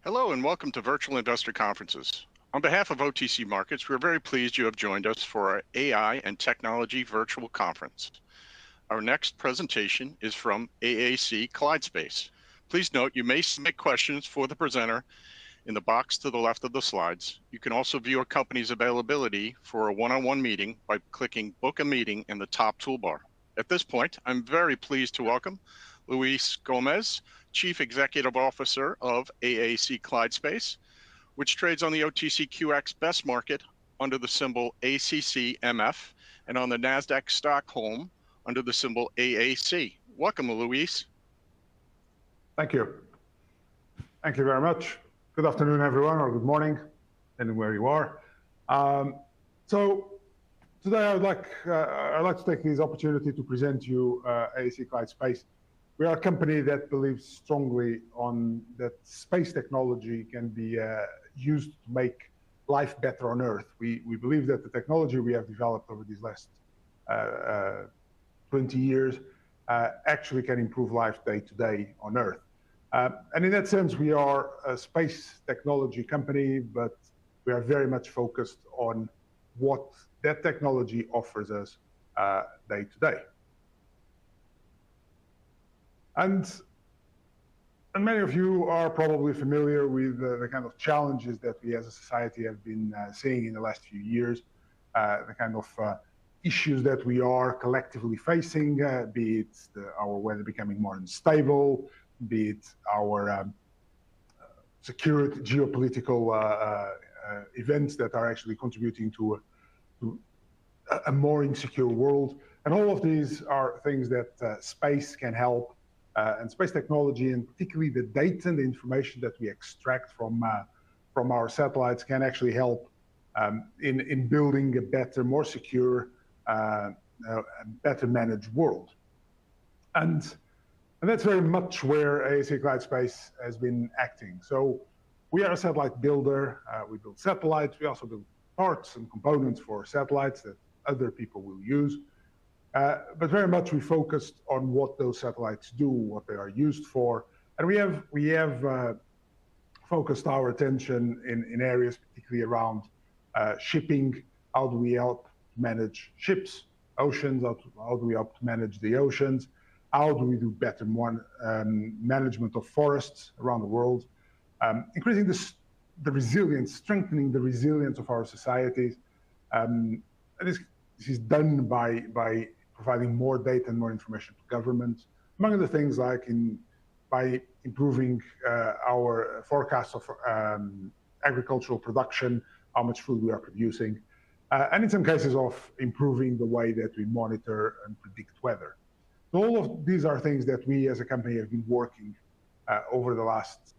Hello and welcome to Virtual Investor Conferences. On behalf of OTC Markets, we're very pleased you have joined us for our AI and Technology Virtual Conference. Our next presentation is from AAC Clyde Space. Please note you may submit questions for the presenter in the box to the left of the slides. You can also view a company's availability for a one-on-one meeting by clicking Book a Meeting in the top toolbar. At this point, I'm very pleased to welcome Luis Gomez, Chief Executive Officer of AAC Clyde Space, which trades on the OTCQX Best Market under the symbol ACCMF and on the Nasdaq Stockholm under the symbol AAC. Welcome, Luis. Thank you. Thank you very much. Good afternoon, everyone, or good morning, depending where you are. So today I'd like to take this opportunity to present you AAC Clyde Space. We are a company that believes strongly on that space technology can be used to make life better on Earth. We believe that the technology we have developed over these last 20 years actually can improve life day to day on Earth. And in that sense, we are a space technology company, but we are very much focused on what that technology offers us day to day. And many of you are probably familiar with the kind of challenges that we as a society have been seeing in the last few years, the kind of issues that we are collectively facing, be it our weather becoming more unstable, be it our security, geopolitical events that are actually contributing to a more insecure world. And all of these are things that space can help. And space technology, and particularly the data and the information that we extract from our satellites, can actually help in building a better, more secure, better managed world. And that's very much where AAC Clyde Space has been acting. So we are a satellite builder. We build satellites. We also build parts and components for satellites that other people will use. But very much we focused on what those satellites do, what they are used for. And we have focused our attention in areas particularly around shipping. How do we help manage ships, oceans? How do we help to manage the oceans? How do we do better management of forests around the world? Increasing the resilience, strengthening the resilience of our societies. And this is done by providing more data and more information to governments, among other things like by improving our forecasts of agricultural production, how much food we are producing, and in some cases of improving the way that we monitor and predict weather. So all of these are things that we as a company have been working over the last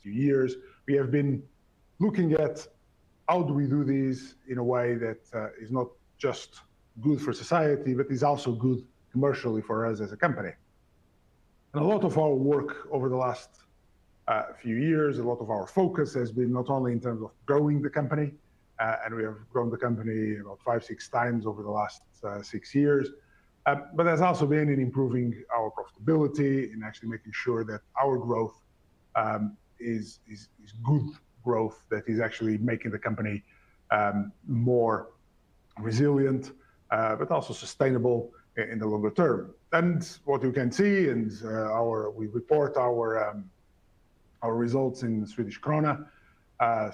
few years. We have been looking at how do we do these in a way that is not just good for society, but is also good commercially for us as a company. And a lot of our work over the last few years, a lot of our focus has been not only in terms of growing the company, and we have grown the company about 5-6 times over the last 6 years, but has also been in improving our profitability, in actually making sure that our growth is good growth that is actually making the company more resilient, but also sustainable in the longer term. And what you can see, and we report our results in Swedish krona.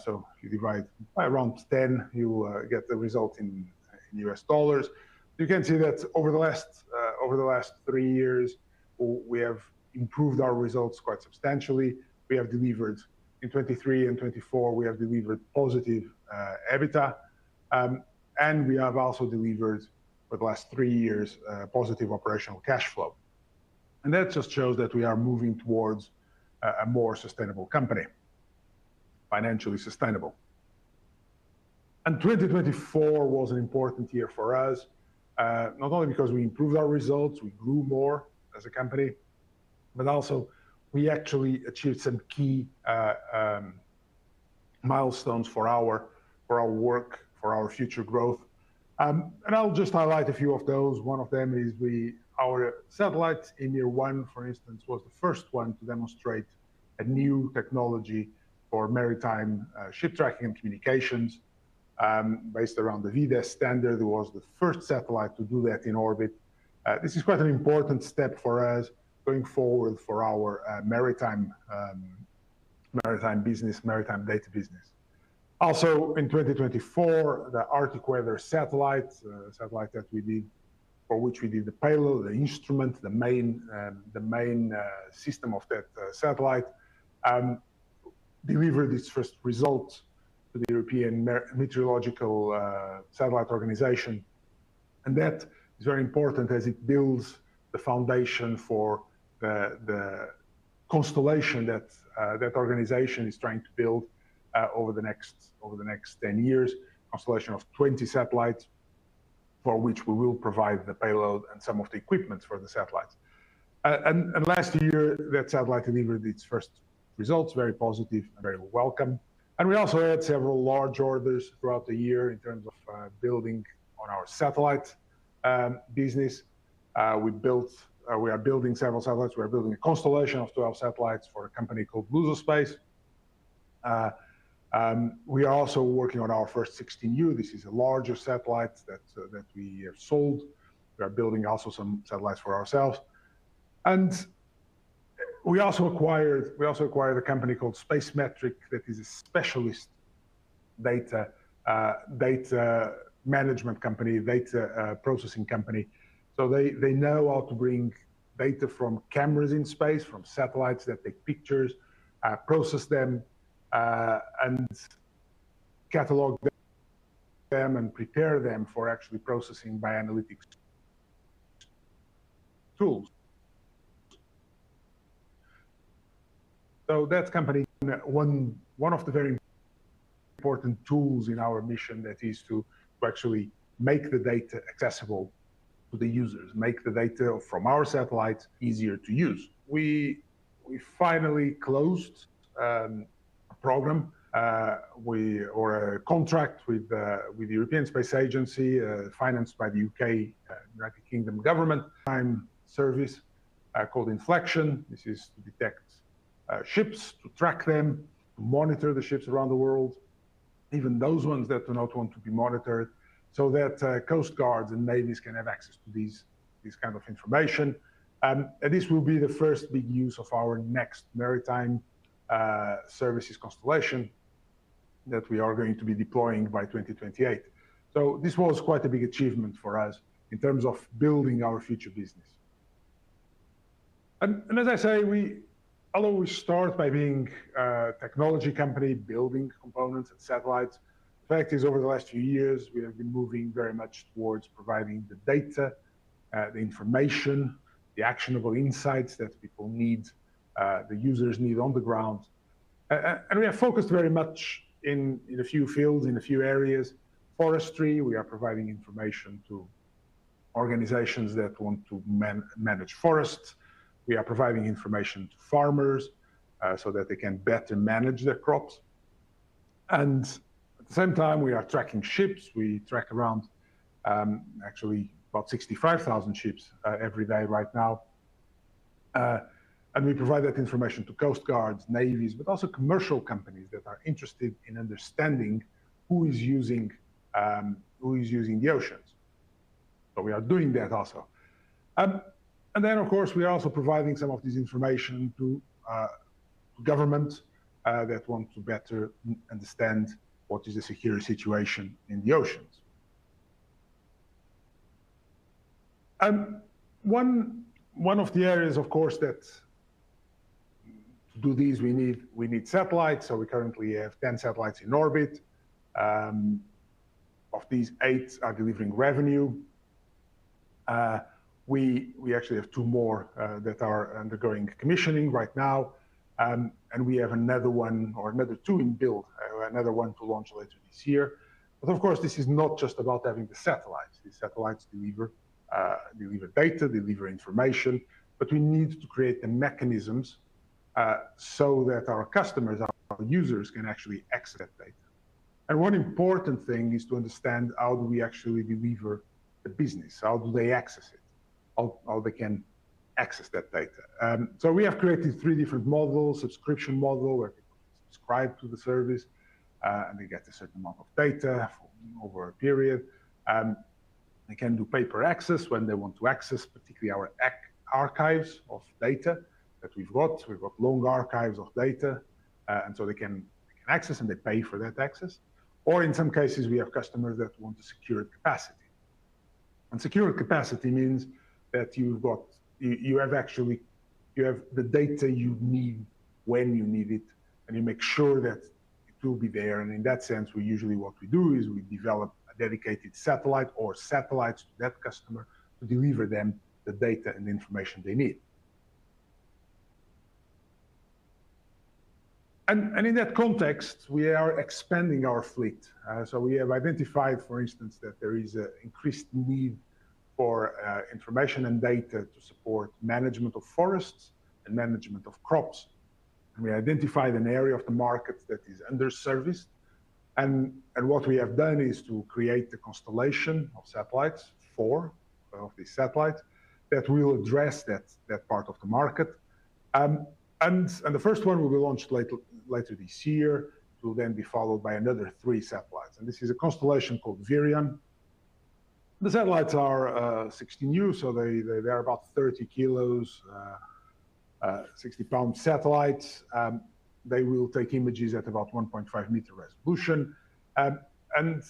So if you divide by around 10, you get the result in US dollars. You can see that over the last 3 years, we have improved our results quite substantially. We have delivered in 23 and 24, we have delivered positive EBITDA. And we have also delivered for the last 3 years positive operational cash flow. And that just shows that we are moving towards a more sustainable company, financially sustainable. And 2024 was an important year for us, not only because we improved our results, we grew more as a company, but also we actually achieved some key milestones for our work, for our future growth. And I'll just highlight a few of those. One of them is our satellite in year 1, for instance, was the first one to demonstrate a new technology for maritime ship tracking and communications based around the VDES standard. It was the first satellite to do that in orbit. This is quite an important step for us going forward for our maritime business, maritime data business. Also in 2024, the Arctic Weather satellite, satellite that we did, for which we did the payload, the instrument, the main system of that satellite, delivered its first results to the European Meteorological Satellite Organization. And that is very important as it builds the foundation for the constellation that that organization is trying to build over the next 10 years, constellation of 20 satellites, for which we will provide the payload and some of the equipment for the satellites. And last year, that satellite delivered its first results, very positive and very welcome. And we also had several large orders throughout the year in terms of building on our satellite business. We are building several satellites. We are building a constellation of 12 satellites for a company called Lusospace. We are also working on our first 16U. This is a larger satellite that we have sold. We are building also some satellites for ourselves. And we also acquired a company called Spacemetric that is a specialist data management company, data processing company. So they know how to bring data from cameras in space, from satellites that take pictures, process them, and catalog them and prepare them for actually processing by analytics tools. So that company, one of the very important tools in our mission, that is to actually make the data accessible to the users, make the data from our satellites easier to use. We finally closed a program or a contract with the European Space Agency, financed by the UK, United Kingdom government, time service called Inflection. This is to detect ships, to track them, to monitor the ships around the world, even those ones that do not want to be monitored, so that coast guards and navies can have access to these kind of information. And this will be the first big use of our next maritime services constellation that we are going to be deploying by 2028. So this was quite a big achievement for us in terms of building our future business. And as I say, although we start by being a technology company building components and satellites, the fact is over the last few years, we have been moving very much towards providing the data, the information, the actionable insights that people need, the users need on the ground. And we have focused very much in a few fields, in a few areas. Forestry, we are providing information to organizations that want to manage forests. We are providing information to farmers so that they can better manage their crops. And at the same time, we are tracking ships. We track around actually about 65,000 ships every day right now. And we provide that information to coast guards, navies, but also commercial companies that are interested in understanding who is using the oceans. So we are doing that also. And then, of course, we are also providing some of this information to government that want to better understand what is the security situation in the oceans. One of the areas, of course, that to do these we need satellites. So we currently have 10 satellites in orbit. Of these, 8 are delivering revenue. We actually have 2 more that are undergoing commissioning right now. And we have another 2 in build, another one to launch later this year. But of course, this is not just about having the satellites. These satellites deliver data, deliver information, but we need to create the mechanisms so that our customers, our users, can actually access that data. And one important thing is to understand how do we actually deliver the business? How do they access it? How they can access that data. So we have created 3 different models: subscription model, where people subscribe to the service, and they get a certain amount of data over a period. They can do paper access when they want to access particularly our archives of data that we've got. We've got long archives of data, and so they can access, and they pay for that access. Or in some cases, we have customers that want a secured capacity. And secured capacity means that you have the data you need when you need it, and you make sure that it will be there. And in that sense, what we do is we develop a dedicated satellite or satellites to that customer to deliver them the data and the information they need. And in that context, we are expanding our fleet. So we have identified, for instance, that there is an increased need for information and data to support management of forests and management of crops. And we identified an area of the market that is underserviced. And what we have done is to create a constellation of satellites, 4 of these satellites, that will address that part of the market. And the first one will be launched later this year. It will then be followed by another 3 satellites. And this is a constellation called Virion. The satellites are 16U, so they are about 30 kilos, 60-pound satellites. They will take images at about 1.5 meter resolution. And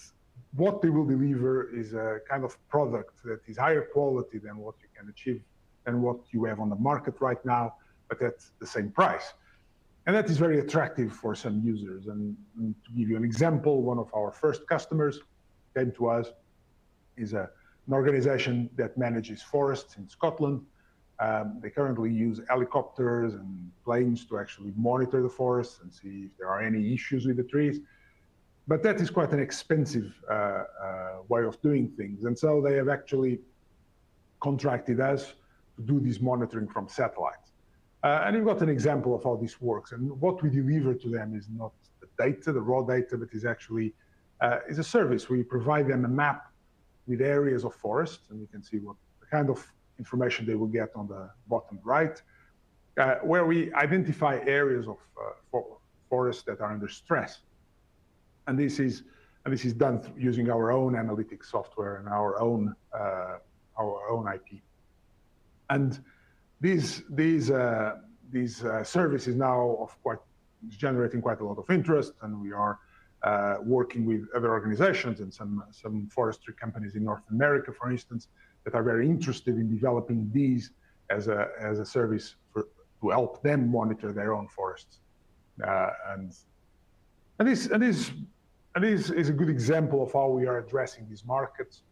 what they will deliver is a kind of product that is higher quality than what you can achieve and what you have on the market right now, but at the same price. And that is very attractive for some users. And to give you an example, one of our first customers came to us, is an organization that manages forests in Scotland. They currently use helicopters and planes to actually monitor the forests and see if there are any issues with the trees. But that is quite an expensive way of doing things. And so they have actually contracted us to do this monitoring from satellites. And you've got an example of how this works. And what we deliver to them is not the data, the raw data, but is actually is a service. We provide them a map with areas of forest, and you can see what the kind of information they will get on the bottom right, where we identify areas of forest that are under stress. And this is done using our own analytics software and our own IP. And these services now is generating quite a lot of interest, and we are working with other organizations and some forestry companies in North America, for instance, that are very interested in developing these as a service to help them monitor their own forests. And this is a good example of how we are addressing these markets.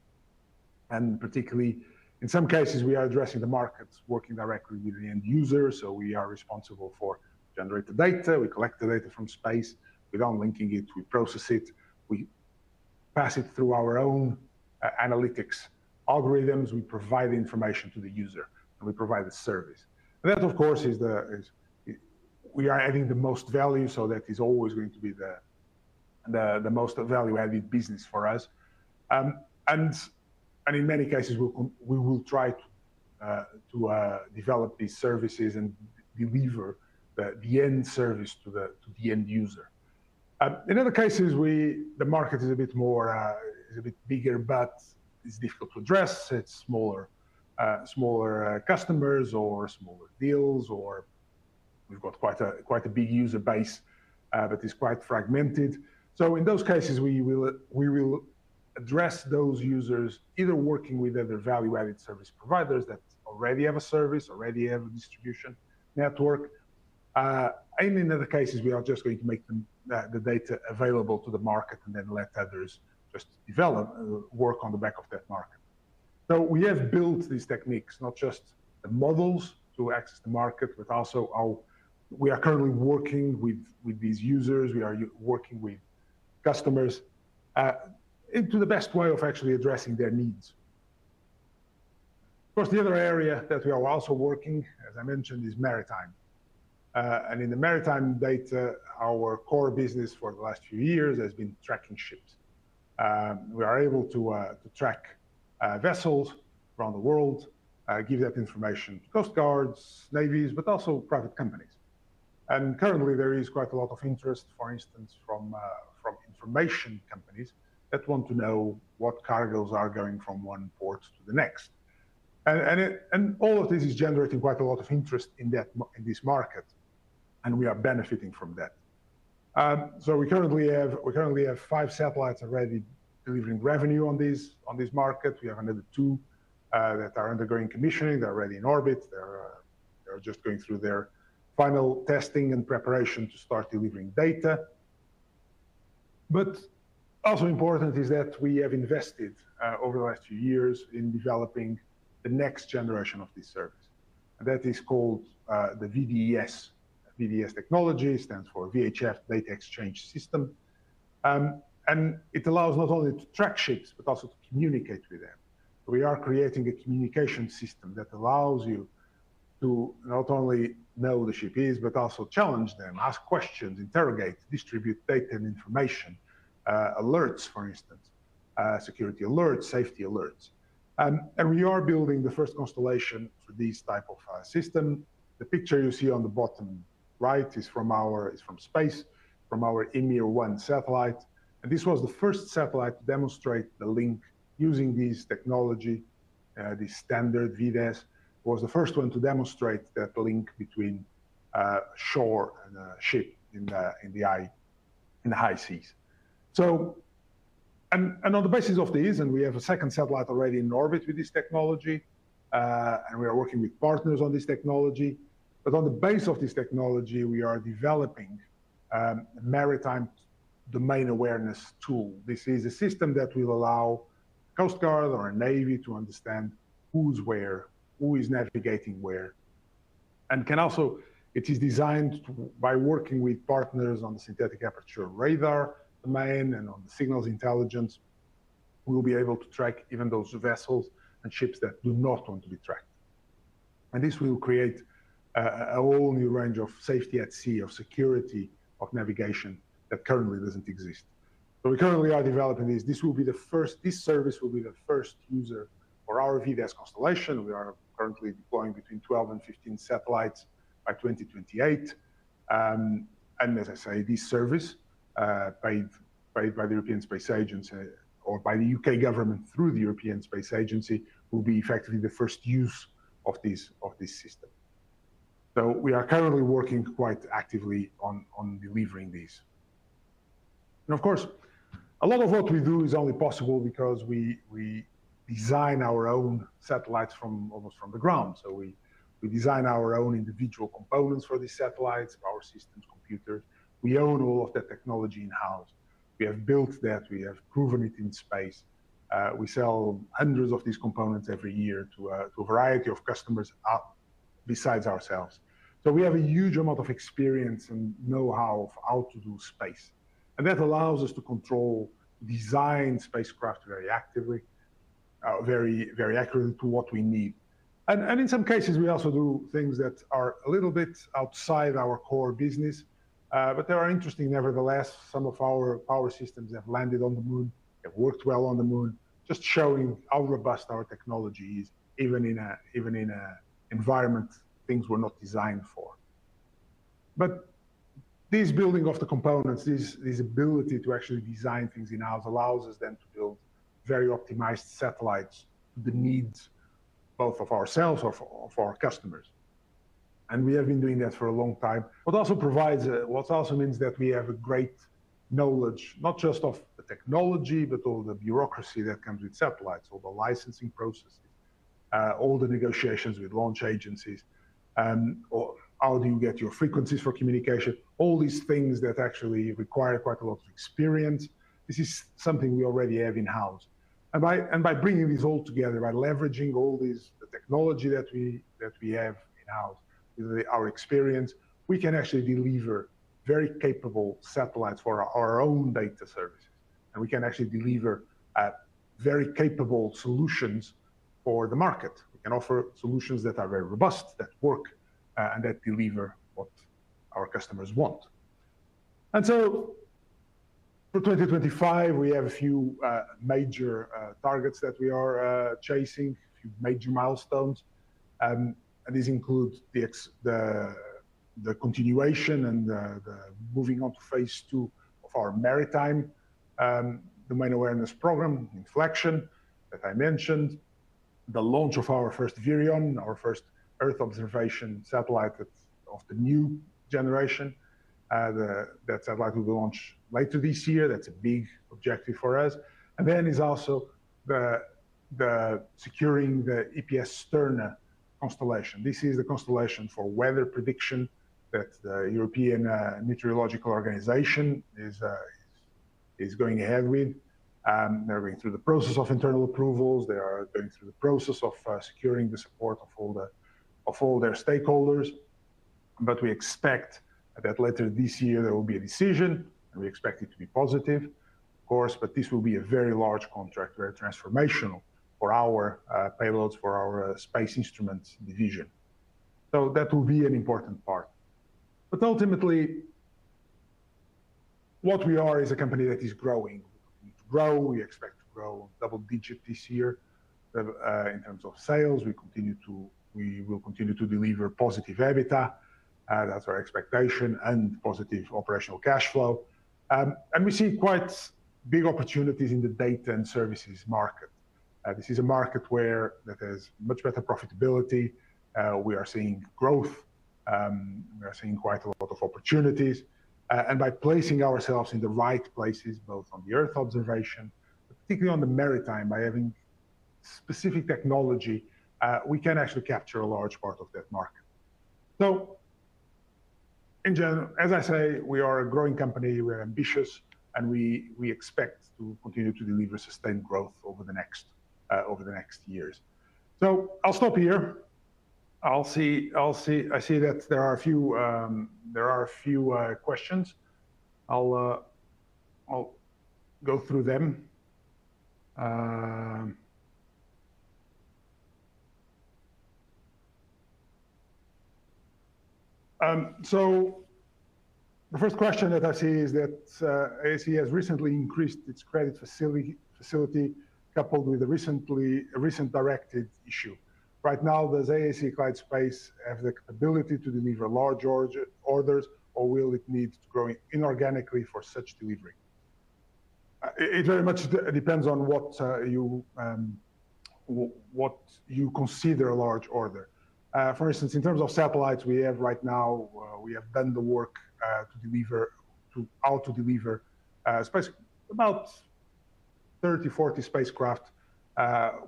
And particularly, in some cases, we are addressing the markets working directly with the end user. So we are responsible for generate the data, we collect the data from space, we don't linking it, we process it, we pass it through our own analytics algorithms, we provide the information to the user, and we provide the service. And that, of course, we are adding the most value, so that is always going to be the most value-added business for us. And in many cases, we will try to develop these services and deliver the end service to the end user. In other cases, the market is a bit bigger, but it's difficult to address. It's smaller customers or smaller deals, or we've got quite a big user base, but it's quite fragmented. So in those cases, we will address those users either working with other value-added service providers that already have a service, already have a distribution network. And in other cases, we are just going to make the data available to the market and then let others just work on the back of that market. So we have built these techniques, not just the models to access the market, but also how we are currently working with these users. We are working with customers into the best way of actually addressing their needs. Of course, the other area that we are also working, as I mentioned, is maritime. And in the maritime data, our core business for the last few years has been tracking ships. We are able to track vessels around the world, give that information to Coast Guards, navies, but also private companies. And currently there is quite a lot of interest, for instance, from information companies that want to know what cargoes are going from one port to the next. And all of this is generating quite a lot of interest in this market, and we are benefiting from that. So we currently have 5 satellites already delivering revenue on this market. We have another 2 that are undergoing commissioning. They're already in orbit. They're just going through their final testing and preparation to start delivering data. But also important is that we have invested over the last few years in developing the next generation of this service. And that is called the VDES. VDES technology stands for VHF Data Exchange System. And it allows not only to track ships, but also to communicate with them. We are creating a communication system that allows you to not only know the ship is, but also challenge them, ask questions, interrogate, distribute data and information, alerts, for instance, security alerts, safety alerts. And we are building the first constellation for this type of system. The picture you see on the bottom right is from space, from our EMIR-1 satellite. And this was the first satellite to demonstrate the link using this technology, this standard VDES. Was the first one to demonstrate that link between shore and a ship in the high seas. So, and on the basis of this, and we have a second satellite already in orbit with this technology, and we are working with partners on this technology. But on the base of this technology, we are developing a maritime domain awareness tool. This is a system that will allow Coast Guard or a Navy to understand who's where, who is navigating where, and can also, it is designed by working with partners on the synthetic aperture radar domain and on the signals intelligence. We'll be able to track even those vessels and ships that do not want to be tracked. And this will create a whole new range of safety at sea, of security, of navigation that currently doesn't exist. So we currently are developing this. This service will be the first user for our VDES constellation. We are currently deploying between 12 and 15 satellites by 2028. And as I say, this service, paid by the European Space Agency or by the UK government through the European Space Agency, will be effectively the first use of this system. So we are currently working quite actively on delivering these. And of course, a lot of what we do is only possible because we design our own satellites almost from the ground. So we design our own individual components for these satellites, power systems, computers. We own all of that technology in-house. We have built that, we have proven it in space. We sell hundreds of these components every year to a variety of customers besides ourselves. So we have a huge amount of experience and know-how of how to do space. And that allows us to control, design spacecraft very actively, very, very accurately to what we need. And in some cases, we also do things that are a little bit outside our core business, but they are interesting nevertheless. Some of our power systems have landed on the moon, have worked well on the moon, just showing how robust our technology is, even in a environment things were not designed for. But this building of the components, this ability to actually design things in-house allows us then to build very optimized satellites to the needs both of ourselves or of our customers. And we have been doing that for a long time. What also means that we have a great knowledge, not just of the technology, but all the bureaucracy that comes with satellites, all the licensing processes, all the negotiations with launch agencies, or how do you get your frequencies for communication, all these things that actually require quite a lot of experience. This is something we already have in-house. And by bringing this all together, by leveraging all the technology that we have in-house, with our experience, we can actually deliver very capable satellites for our own data services. And we can actually deliver very capable solutions for the market. We can offer solutions that are very robust, that work, and that deliver what our customers want. And so for 2025, we have a few major targets that we are chasing, a few major milestones. And these include the continuation and the moving on to phase 2 of our maritime domain awareness program, Inflection, that I mentioned, the launch of our first Virion, our first Earth observation satellite of the new generation. That satellite will be launched later this year. That's a big objective for us. And then is also the securing the EPS Sterna constellation. This is the constellation for weather prediction that the European Meteorological Organization is going ahead with. They're going through the process of internal approvals. They are going through the process of securing the support of all their stakeholders. But we expect that later this year there will be a decision, and we expect it to be positive, of course. But this will be a very large contract, very transformational for our payloads, for our space instruments division. So that will be an important part. But ultimately, what we are is a company that is growing. We expect to grow double-digit this year in terms of sales. We will continue to deliver positive EBITDA. That's our expectation, and positive operational cash flow. And we see quite big opportunities in the data and services market. This is a market that has much better profitability. We are seeing growth. We are seeing quite a lot of opportunities. And by placing ourselves in the right places, both on the Earth observation, but particularly on the maritime, by having specific technology, we can actually capture a large part of that market. So, in general, as I say, we are a growing company. We're ambitious, and we expect to continue to deliver sustained growth over the next years. So I'll stop here. I see that there are a few questions. I'll go through them. So the first question that I see is that AAC has recently increased its credit facility coupled with a recent directed issue. Right now, does AAC Clyde Space have the capability to deliver large orders, or will it need to grow inorganically for such delivery? It very much depends on what you consider a large order. For instance, in terms of satellites, we have right now, we have done the work to deliver space, about 30, 40 spacecraft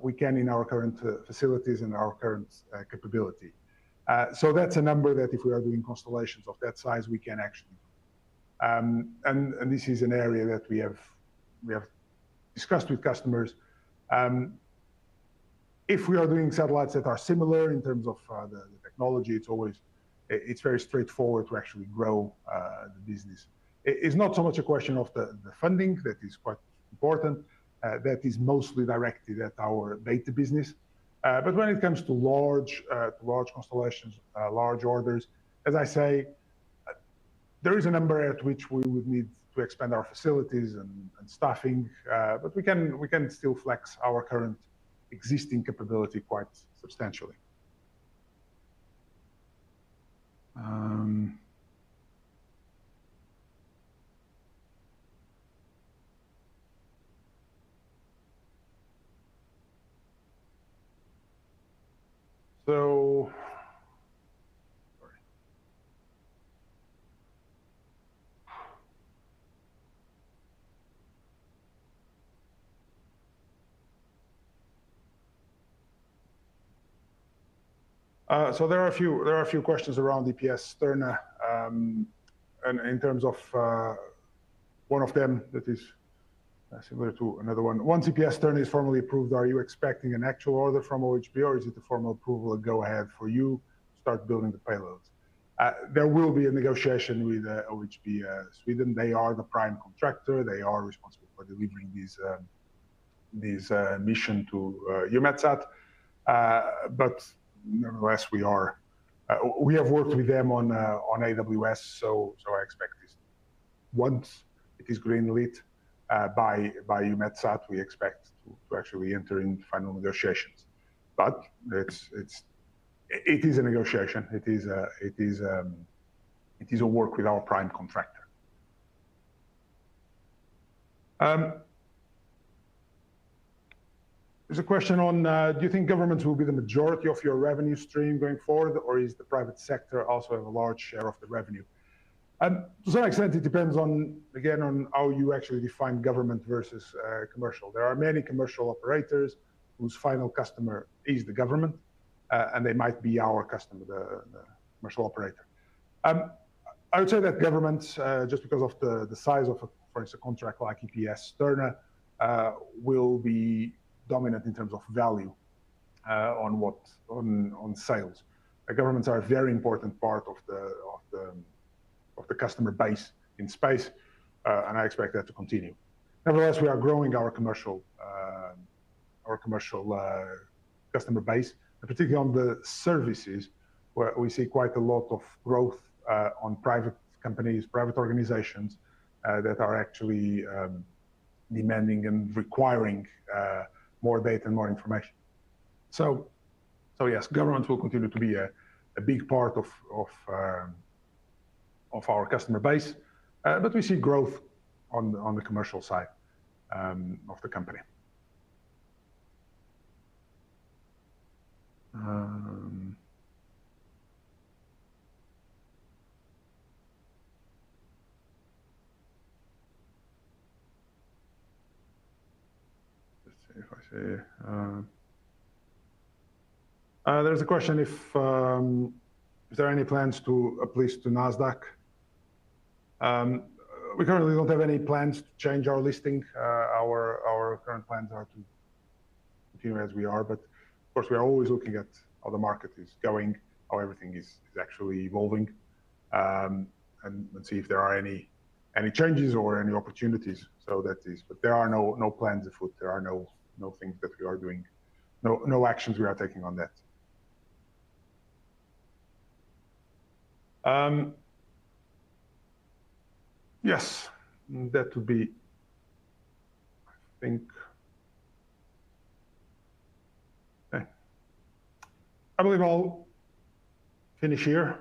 we can in our current facilities and our current capability. So that's a number that if we are doing constellations of that size, we can actually do. And this is an area that we have discussed with customers. If we are doing satellites that are similar in terms of the technology, it's very straightforward to actually grow the business. It's not so much a question of the funding that is quite important. That is mostly directed at our data business. But when it comes to large constellations, large orders, as I say, there is a number at which we would need to expand our facilities and staffing, but we can still flex our current existing capability quite substantially. So, sorry. So there are a few questions around EPS Sterna, and in terms of one of them that is similar to another one. Once EPS Sterna is formally approved, are you expecting an actual order from OHB, or is it a formal approval, a go-ahead for you to start building the payloads? There will be a negotiation with OHB Sweden. They are the prime contractor. They are responsible for delivering these mission to EUMETSAT. But nevertheless, we have worked with them on AWS, so I expect this. Once it is greenlit by EUMETSAT, we expect to actually enter in final negotiations. But it is a negotiation. It is a work with our prime contractor. There's a question on, do you think governments will be the majority of your revenue stream going forward, or is the private sector also have a large share of the revenue? To some extent, it depends on, again, on how you actually define government versus commercial. There are many commercial operators whose final customer is the government, and they might be our customer, the commercial operator. I would say that governments, just because of the size of, for instance, a contract like EPS Sterna, will be dominant in terms of value on sales. Governments are a very important part of the customer base in space, and I expect that to continue. Nevertheless, we are growing our commercial customer base, and particularly on the services, where we see quite a lot of growth on private companies, private organizations that are actually demanding and requiring more data and more information. So yes, government will continue to be a big part of our customer base, but we see growth on the commercial side of the company. Let's see if I see. There's a question if there are any plans to uplist to Nasdaq. We currently don't have any plans to change our listing. Our current plans are to continue as we are, but of course we are always looking at how the market is going, how everything is actually evolving, and see if there are any changes or any opportunities. So that is, but there are no plans afoot. There are no things that we are doing, no actions we are taking on that. Yes, that would be, I think. Okay. I believe I'll finish here.